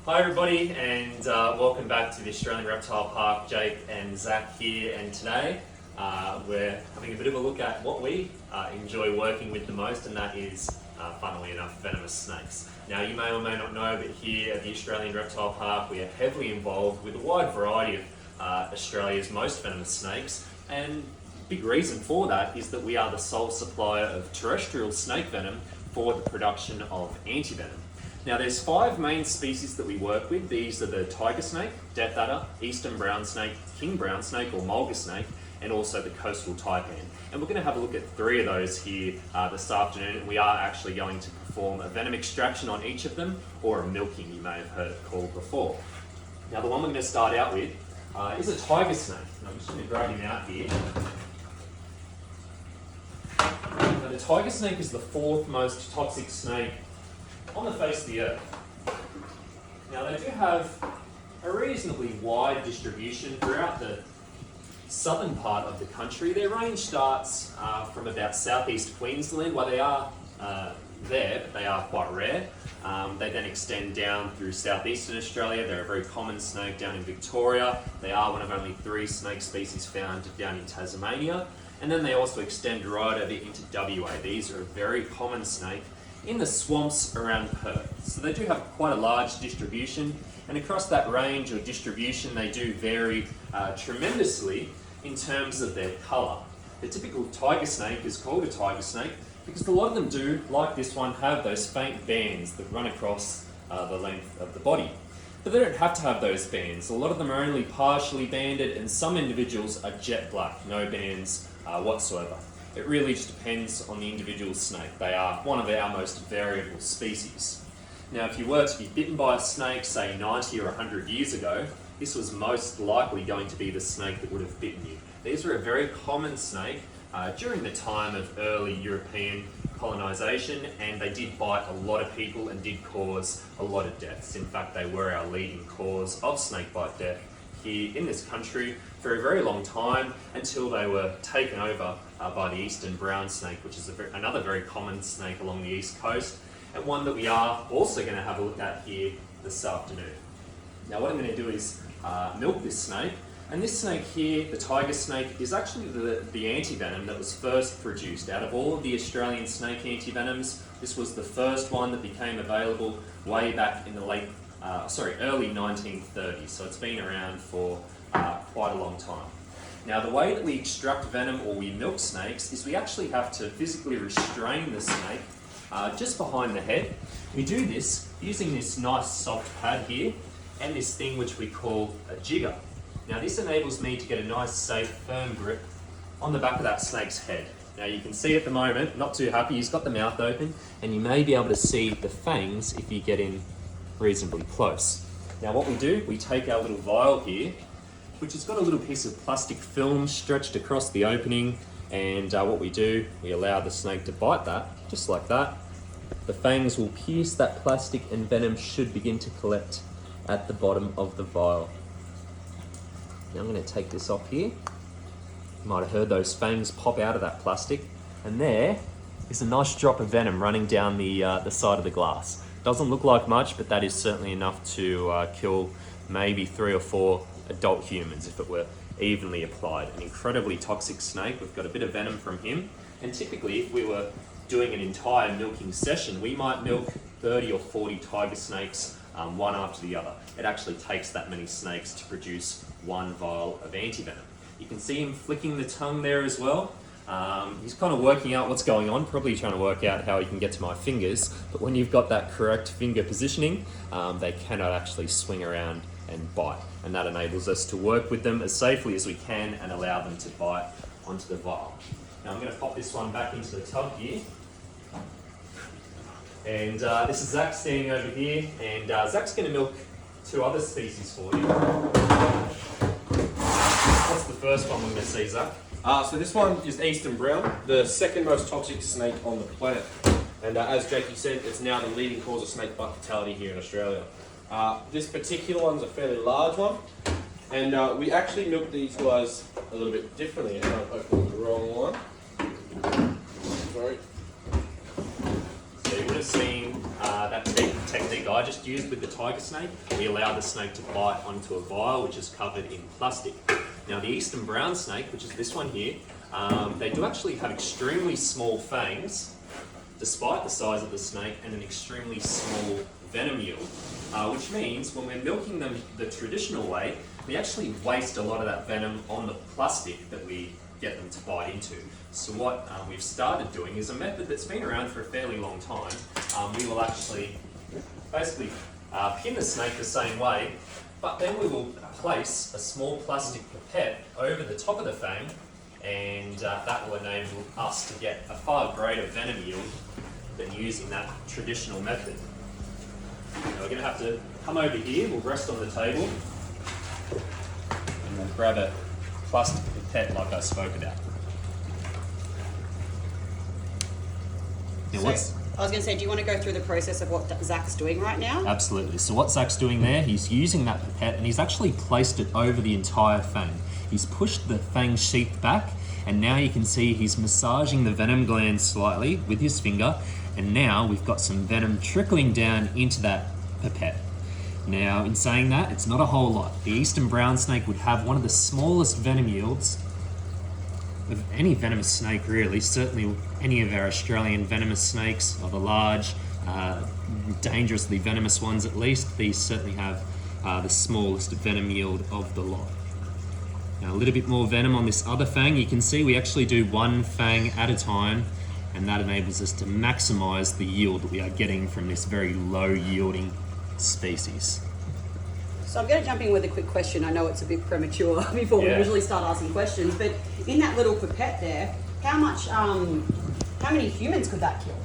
Hi everybody, and welcome back to the Australian Reptile Park. Jake and Zac here, and today we're having a bit of a look at what we enjoy working with the most, and that is, funnily enough, venomous snakes. Now, you may or may not know, but here at the Australian Reptile Park we are heavily involved with a wide variety of Australia's most venomous snakes, and the big reason for that is that we are the sole supplier of terrestrial snake venom for the production of antivenom. Now, there's 5 main species that we work with. These are the tiger snake, death adder, eastern brown snake, king brown snake or mulga snake, and also the coastal taipan. And we're going to have a look at 3 of those here this afternoon, and we are actually going to perform a venom extraction on each of them, or a milking, you may have heard it called before. Now, the one we're going to start out with is a tiger snake. And I'm just going to grab him out here. Now, the tiger snake is the 4th most toxic snake on the face of the earth. Now, they do have a reasonably wide distribution throughout the southern part of the country. Their range starts from about southeast Queensland, where they are there, but they are quite rare. They then extend down through southeastern Australia. They're a very common snake down in Victoria. They are one of only 3 snake species found down in Tasmania. And then they also extend right over into WA. These are a very common snake in the swamps around Perth. So they do have quite a large distribution, and across that range or distribution they do vary tremendously in terms of their colour. The typical tiger snake is called a tiger snake because a lot of them do, like this one, have those faint bands that run across the length of the body. But they don't have to have those bands. A lot of them are only partially banded, and some individuals are jet black, no bands whatsoever. It really just depends on the individual snake. They are one of our most variable species. Now, if you were to be bitten by a snake, say 90 or 100 years ago, this was most likely going to be the snake that would have bitten you. These were a very common snake during the time of early European colonisation, and they did bite a lot of people and did cause a lot of deaths. In fact, they were our leading cause of snakebite death here in this country for a very long time, until they were taken over by the eastern brown snake, which is another very common snake along the east coast, and one that we are also going to have a look at here this afternoon. Now, what I'm going to do is milk this snake, and this snake here, the tiger snake, is actually the antivenom that was first produced. Out of all of the Australian snake antivenoms, this was the first one that became available way back in the early 1930s, so it's been around for quite a long time. Now, the way that we extract venom or we milk snakes is we actually have to physically restrain the snake just behind the head. We do this using this nice soft pad here and this thing which we call a jigger. Now, this enables me to get a nice, safe, firm grip on the back of that snake's head. Now, you can see at the moment, not too happy, he's got the mouth open, and you may be able to see the fangs if you get in reasonably close. Now, what we do, we take our little vial here, which has got a little piece of plastic film stretched across the opening, and what we do, we allow the snake to bite that, just like that. The fangs will pierce that plastic and venom should begin to collect at the bottom of the vial. Now, I'm going to take this off here. You might have heard those fangs pop out of that plastic, and there is a nice drop of venom running down the side of the glass. Doesn't look like much, but that is certainly enough to kill maybe 3 or 4 adult humans if it were evenly applied. An incredibly toxic snake. We've got a bit of venom from him, and typically if we were doing an entire milking session, we might milk 30 or 40 tiger snakes one after the other. It actually takes that many snakes to produce 1 vial of antivenom. You can see him flicking the tongue there as well. He's kind of working out what's going on, probably trying to work out how he can get to my fingers, but when you've got that correct finger positioning, they cannot actually swing around and bite, and that enables us to work with them as safely as we can and allow them to bite onto the vial. Now, I'm going to pop this one back into the tub here, and this is Zac standing over here, and Zac's going to milk 2 other species for you. What's the first one we're going to see, Zac? So this one is eastern brown, the 2nd most toxic snake on the planet. And as Jakey said, it's now the leading cause of snakebite fatality here in Australia. This particular one's a fairly large one, and we actually milk these guys a little bit differently. And I've opened the wrong one. Sorry. So you would have seen that technique I I just used with the tiger snake, we allow the snake to bite onto a vial which is covered in plastic. Now the eastern brown snake, which is this one here, they do actually have extremely small fangs, despite the size of the snake, and an extremely small venom yield, which means when we're milking them the traditional way, we actually waste a lot of that venom on the plastic that we get them to bite into. So what we've started doing is a method that's been around for a fairly long time. We will actually basically pin the snake the same way, but then we will place a small plastic pipette over the top of the fang, and that will enable us to get a far greater venom yield than using that traditional method. Now we're going to have to come over here, we'll rest on the table, and we'll grab a plastic pipette like I spoke about. Now So, I was going to say, do you want to go through the process of what Zac's doing right now? Absolutely. So what Zac's doing there, he's using that pipette and he's actually placed it over the entire fang. He's pushed the fang sheath back, and now you can see he's massaging the venom gland slightly with his finger, and now we've got some venom trickling down into that pipette. Now, in saying that, it's not a whole lot. The eastern brown snake would have one of the smallest venom yields of any venomous snake, really. Certainly any of our Australian venomous snakes, or the large, dangerously venomous ones at least, these certainly have the smallest venom yield of the lot. Now, a little bit more venom on this other fang. You can see we actually do one fang at a time, and that enables us to maximize the yield that we are getting from this very low yielding species. So I'm going to jump in with a quick question. I know it's a bit premature before we usually start asking questions, but in that little pipette there, how many humans could that kill?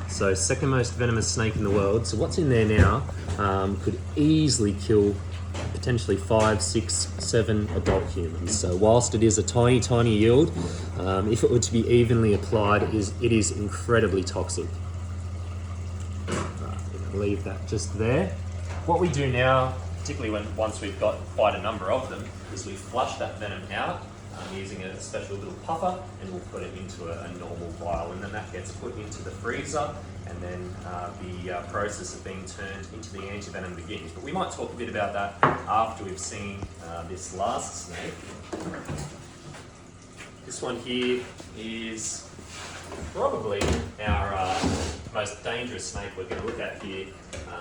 So, second most venomous snake in the world. So what's in there now could easily kill potentially 5, 6, 7 adult humans. So whilst it is a tiny, tiny yield, if it were to be evenly applied, it is incredibly toxic. Right, we're going to leave that just there. What we do now, particularly once we've got quite a number of them, is we flush that venom out using a special little puffer, and we'll put it into a normal vial, and then that gets put into the freezer, and then the process of being turned into the antivenom begins. But we might talk a bit about that after we've seen this last snake. This one here is probably our most dangerous snake we're going to look at here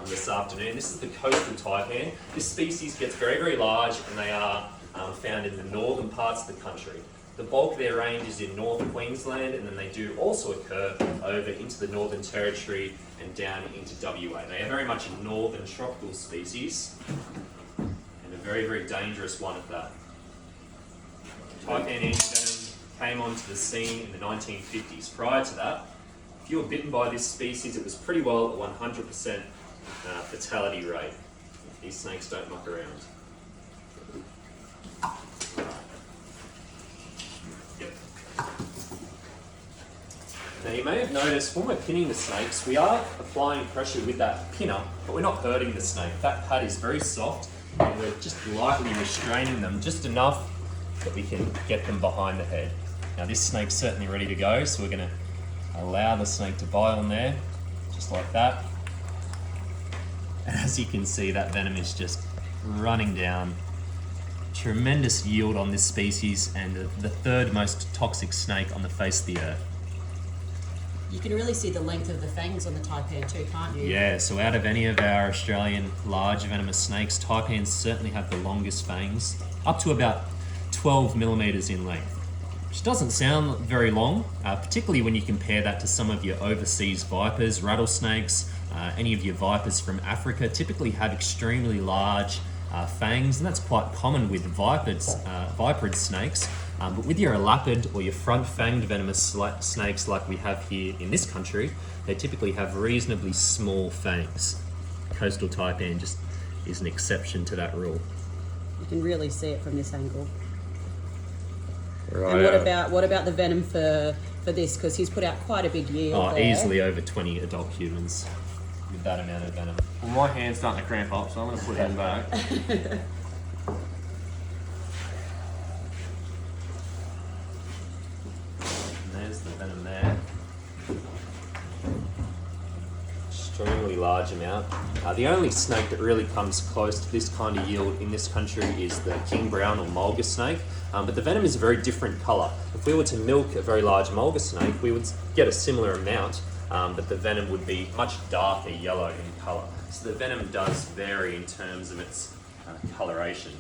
this afternoon. This is the coastal taipan. This species gets very, very large, and they are found in the northern parts of the country. The bulk of their range is in North Queensland, and then they do also occur over into the Northern Territory and down into WA. They are very much a northern tropical species, and a very, very dangerous one at that. Taipan antivenom came onto the scene in the 1950s. Prior to that, if you were bitten by this species, it was pretty well at 100% fatality rate. These snakes don't muck around. Now you may have noticed when we're pinning the snakes, we are applying pressure with that pinner, but we're not hurting the snake. That pad is very soft, and we're just lightly restraining them just enough that we can get them behind the head. Now this snake's certainly ready to go, so we're going to allow the snake to bite on there, just like that. And as you can see, that venom is just running down. Tremendous yield on this species, and the third most toxic snake on the face of the earth. You can really see the length of the fangs on the taipan too, can't you? Yeah, so out of any of our Australian large venomous snakes, taipans certainly have the longest fangs, up to about 12 millimeters in length, which doesn't sound very long, particularly when you compare that to some of your overseas vipers, rattlesnakes, any of your vipers from Africa typically have extremely large fangs, and that's quite common with viperid snakes. But with your elapid or your front-fanged venomous snakes like we have here in this country, they typically have reasonably small fangs. Coastal taipan just is an exception to that rule. You can really see it from this angle. Right. And what about the venom for this? Because he's put out quite a big yield there. Easily over 20 adult humans with that amount of venom. Well, my hand's starting to cramp up, so I'm going to put him back. There's the venom there. Extremely large amount. The only snake that really comes close to this kind of yield in this country is the king brown or mulga snake, but the venom is a very different colour. If we were to milk a very large mulga snake, we would get a similar amount, but the venom would be much darker yellow in colour. So the venom does vary in terms of its coloration.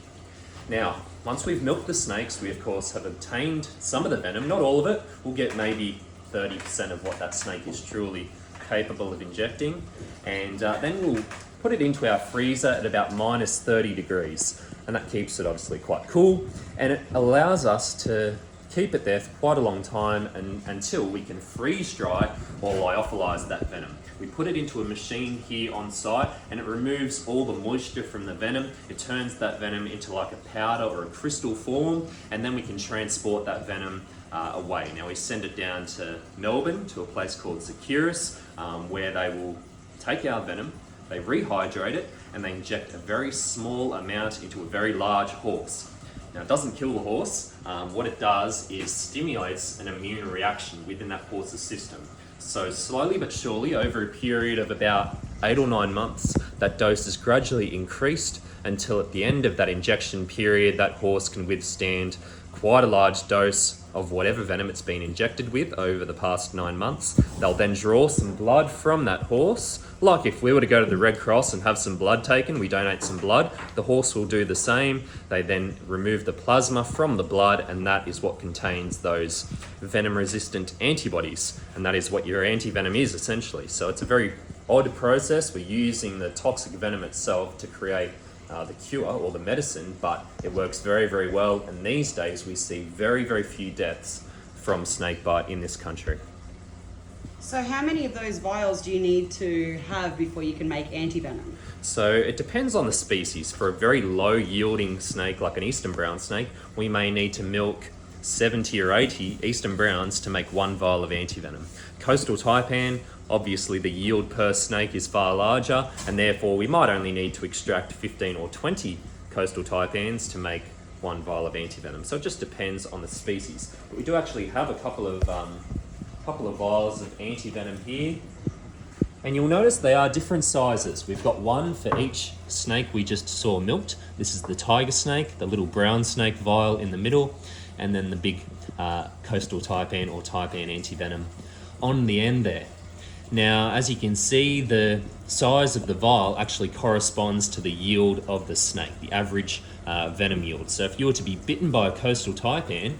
Now, once we've milked the snakes, we of course have obtained some of the venom, not all of it. We'll get maybe 30% of what that snake is truly capable of injecting, and then we'll put it into our freezer at about minus 30 degrees, and that keeps it obviously quite cool, and it allows us to keep it there for quite a long time until we can freeze dry or lyophilize that venom. We put it into a machine here on site, and it removes all the moisture from the venom. It turns that venom into like a powder or a crystal form, and then we can transport that venom away. Now we send it down to Melbourne to a place called Securus, where they will take our venom, they rehydrate it, and they inject a very small amount into a very large horse. Now it doesn't kill the horse. What it does is stimulates an immune reaction within that horse's system. So slowly but surely, over a period of about 8 or 9 months, that dose is gradually increased until at the end of that injection period, that horse can withstand quite a large dose of whatever venom it's been injected with over the past 9 months. They'll then draw some blood from that horse. Like if we were to go to the Red Cross and have some blood taken, we donate some blood, the horse will do the same. They then remove the plasma from the blood, and that is what contains those venom-resistant antibodies. And that is what your antivenom is, essentially. So it's a very odd process. We're using the toxic venom itself to create the cure or the medicine, but it works very, very well. And these days we see very, very few deaths from snakebite in this country. So how many of those vials do you need to have before you can make antivenom? So it depends on the species. For a very low yielding snake like an eastern brown snake, we may need to milk 70 or 80 eastern browns to make 1 vial of antivenom. Coastal taipan, obviously the yield per snake is far larger, and therefore we might only need to extract 15 or 20 coastal taipans to make 1 vial of antivenom. So it just depends on the species. But we do actually have a couple of vials of antivenom here, and you'll notice they are different sizes. We've got one for each snake we just saw milked. This is the tiger snake, the little brown snake vial in the middle, and then the big coastal taipan or taipan antivenom on the end there. Now, as you can see, the size of the vial actually corresponds to the yield of the snake, the average venom yield. So if you were to be bitten by a coastal taipan,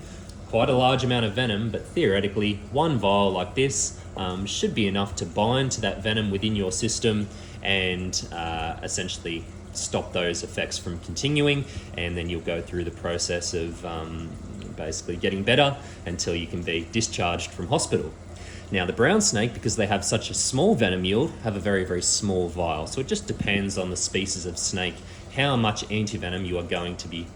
quite a large amount of venom, but theoretically 1 vial like this should be enough to bind to that venom within your system and essentially stop those effects from continuing, and then you'll go through the process of basically getting better until you can be discharged from hospital. Now the brown snake, because they have such a small venom yield, have a very, very small vial. So it just depends on the species of snake, how much antivenom you are going to be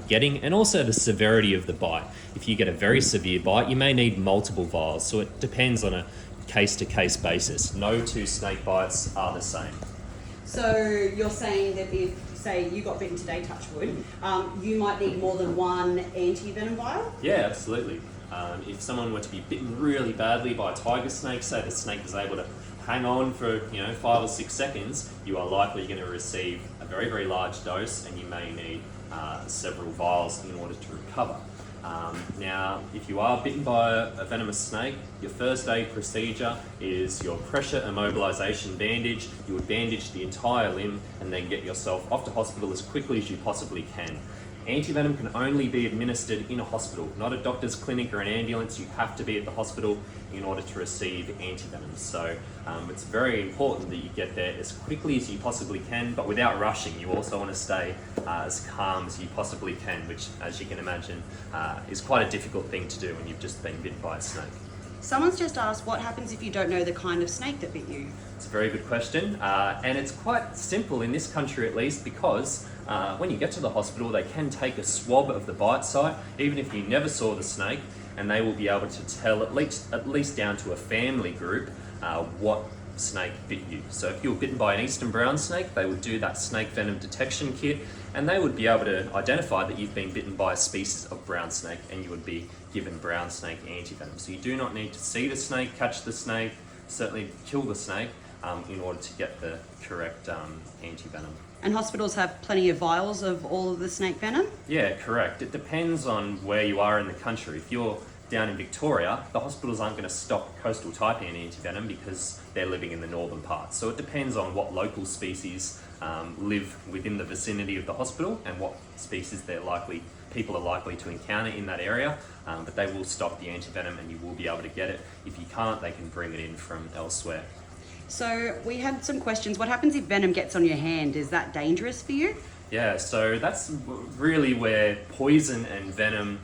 getting, and also the severity of the bite. If you get a very severe bite, you may need multiple vials. So it depends on a case-to-case basis. No 2 snake bites are the same. So you're saying that if, say, you got bitten today, touch wood, you might need more than 1 antivenom vial? Yeah, absolutely. If someone were to be bitten really badly by a tiger snake, say the snake is able to hang on for 5 or 6 seconds, you are likely going to receive a very, very large dose, and you may need several vials in order to recover. Now, if you are bitten by a venomous snake, your first aid procedure is your pressure immobilization bandage. You would bandage the entire limb and then get yourself off to hospital as quickly as you possibly can. Antivenom can only be administered in a hospital, not a doctor's clinic or an ambulance. You have to be at the hospital in order to receive antivenom. So it's very important that you get there as quickly as you possibly can, but without rushing. You also want to stay as calm as you possibly can, which, as you can imagine, is quite a difficult thing to do when you've just been bitten by a snake. Someone's just asked, what happens if you don't know the kind of snake that bit you? It's a very good question, and it's quite simple in this country at least, because when you get to the hospital, they can take a swab of the bite site, even if you never saw the snake, and they will be able to tell at least down to a family group what snake bit you. So if you were bitten by an eastern brown snake, they would do that snake venom detection kit, and they would be able to identify that you've been bitten by a species of brown snake, and you would be given brown snake antivenom. So you do not need to see the snake, catch the snake, certainly kill the snake. in order to get the correct anti-venom. And hospitals have plenty of vials of all of the snake venom? Yeah, correct. It depends on where you are in the country. If you're down in Victoria, the hospitals aren't going to stock coastal Taipan antivenom because they're living in the northern parts. So it depends on what local species live within the vicinity of the hospital and what species people are likely to encounter in that area. But they will stock the antivenom and you will be able to get it. If you can't, they can bring it in from elsewhere. So we had some questions. What happens if venom gets on your hand? Is that dangerous for you? Yeah, so that's really where poison and venom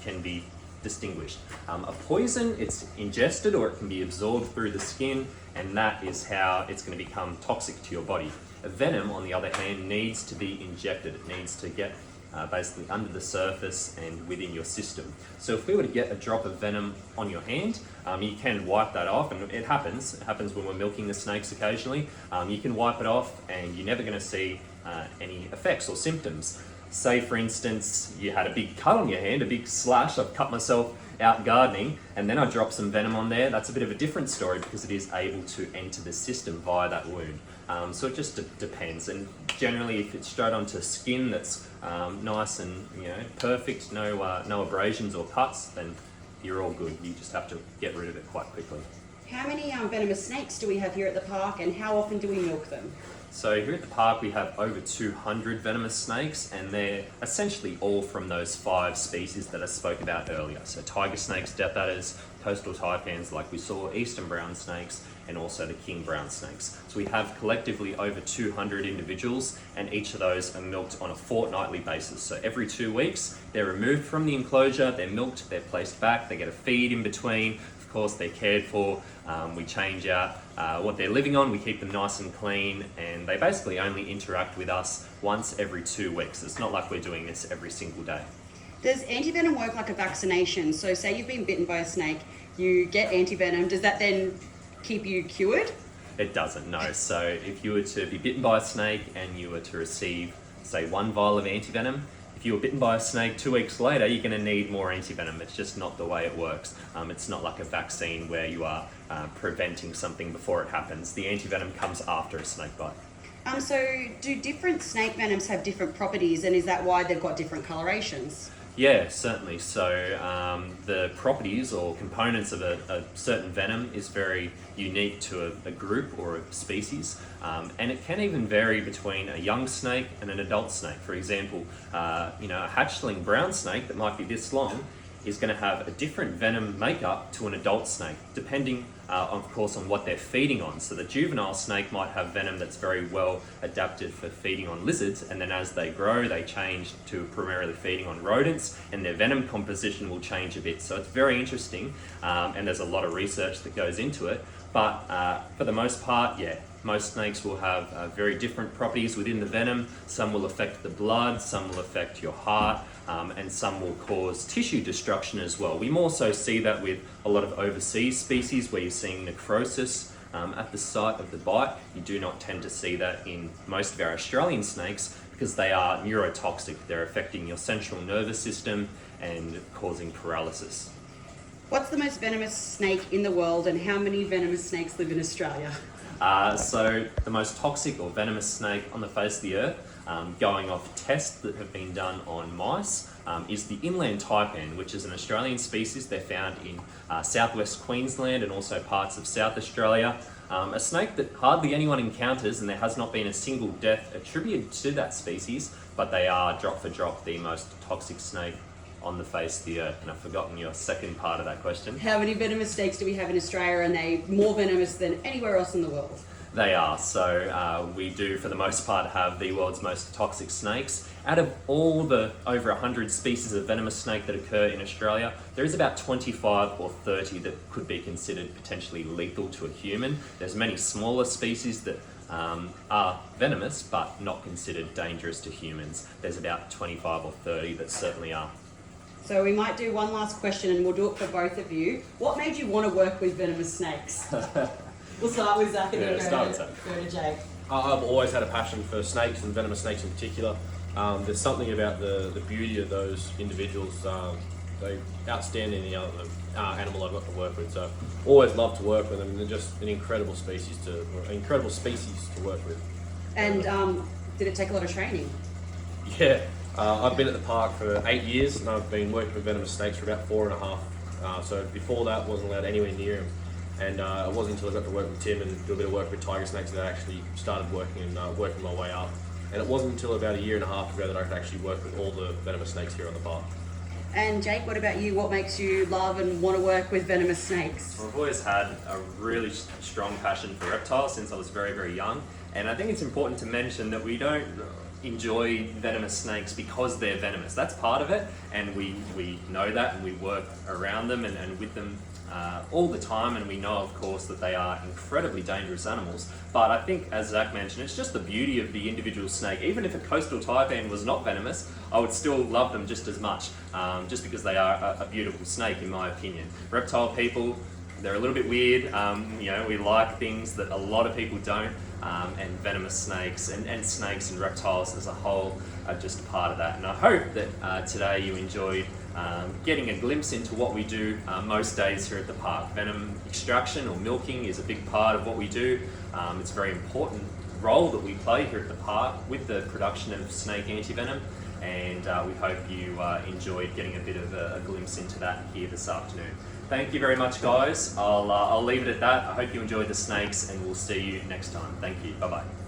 can be distinguished. A poison, it's ingested or it can be absorbed through the skin, and that is how it's going to become toxic to your body. A venom, on the other hand, needs to be injected. It needs to get basically under the surface and within your system. So if we were to get a drop of venom on your hand, you can wipe that off, and it happens. It happens when we're milking the snakes occasionally. You can wipe it off and you're never going to see any effects or symptoms. Say, for instance, you had a big cut on your hand, a big slash. I've cut myself out gardening, and then I drop some venom on there. That's a bit of a different story because it is able to enter the system via that wound. So it just depends. And generally, if it's straight onto skin that's nice and perfect, no abrasions or cuts, then you're all good. You just have to get rid of it quite quickly. How many venomous snakes do we have here at the park, and how often do we milk them? So here at the park we have over 200 venomous snakes, and they're essentially all from those 5 species that I spoke about earlier. So tiger snakes, death adders, coastal taipans like we saw, eastern brown snakes, and also the king brown snakes. So we have collectively over 200 individuals, and each of those are milked on a fortnightly basis. So every 2 weeks they're removed from the enclosure, they're milked, they're placed back, they get a feed in between. Of course, they're cared for. We change out what they're living on, we keep them nice and clean, and they basically only interact with us once every 2 weeks. It's not like we're doing this every single day. Does antivenom work like a vaccination? So say you've been bitten by a snake, you get antivenom, does that then keep you cured? It doesn't, no. So if you were to be bitten by a snake and you were to receive, say, 1 vial of antivenom, if you were bitten by a snake 2 weeks later, you're going to need more antivenom. It's just not the way it works. It's not like a vaccine where you are preventing something before it happens. The antivenom comes after a snake bite. So do different snake venoms have different properties, and is that why they've got different colorations? Yeah, certainly. So the properties or components of a certain venom is very unique to a group or a species, and it can even vary between a young snake and an adult snake. For example, a hatchling brown snake that might be this long is going to have a different venom makeup to an adult snake, depending, of course, on what they're feeding on. So the juvenile snake might have venom that's very well adapted for feeding on lizards, and then as they grow, they change to primarily feeding on rodents, and their venom composition will change a bit. So it's very interesting, and there's a lot of research that goes into it. But for the most part, yeah, most snakes will have very different properties within the venom. Some will affect the blood, some will affect your heart, and some will cause tissue destruction as well. We more so see that with a lot of overseas species where you're seeing necrosis at the site of the bite. You do not tend to see that in most of our Australian snakes because they are neurotoxic. They're affecting your central nervous system and causing paralysis. What's the most venomous snake in the world, and how many venomous snakes live in Australia? So the most toxic or venomous snake on the face of the earth, going off tests that have been done on mice, is the inland taipan, which is an Australian species. They're found in southwest Queensland and also parts of South Australia. A snake that hardly anyone encounters, and there has not been a single death attributed to that species, but they are drop for drop the most toxic snake on the face of the earth. And I've forgotten your second part of that question. How many venomous snakes do we have in Australia, and they more venomous than anywhere else in the world? They are. So we do, for the most part, have the world's most toxic snakes. Out of all the over 100 species of venomous snake that occur in Australia, there is about 25 or 30 that could be considered potentially lethal to a human. There's many smaller species that are venomous but not considered dangerous to humans. There's about 25 or 30 that certainly are. So we might do one last question, and we'll do it for both of you. What made you want to work with venomous snakes? We'll start with Zac and then go to Jake. I've always had a passion for snakes and venomous snakes in particular. There's something about the beauty of those individuals They outstanding the other animal I've got to work with. So always love to work with them. They're just an incredible species to work with. And did it take a lot of training? Yeah, I've been at the park for 8 years, and I've been working with venomous snakes for about 4.5. So before that, wasn't allowed anywhere near him. And it wasn't until I got to work with Tim and do a bit of work with tiger snakes that I actually started working my way up. And it wasn't until about 1.5 years ago that I could actually work with all the venomous snakes here on the park. And Jake, what about you? What makes you love and want to work with venomous snakes? I've always had a really strong passion for reptiles since I was very, very young. And I think it's important to mention that we don't enjoy venomous snakes because they're venomous. That's part of it, and we know that, and we work around them and with them all the time, and we know, of course, that they are incredibly dangerous animals. But I think, as Zac mentioned, it's just the beauty of the individual snake. Even if a coastal taipan was not venomous, I would still love them just as much, just because they are a beautiful snake, in my opinion. Reptile people, they're a little bit weird. We like things that a lot of people don't, and venomous snakes and snakes and reptiles as a whole are just part of that. And I hope that today you enjoyed getting a glimpse into what we do most days here at the park. Venom extraction or milking is a big part of what we do. It's a very important role that we play here at the park with the production of snake antivenom, and we hope you enjoyed getting a bit of a glimpse into that here this afternoon. Thank you very much, guys. I'll leave it at that. I hope you enjoyed the snakes, and we'll see you next time. Thank you. Bye-bye.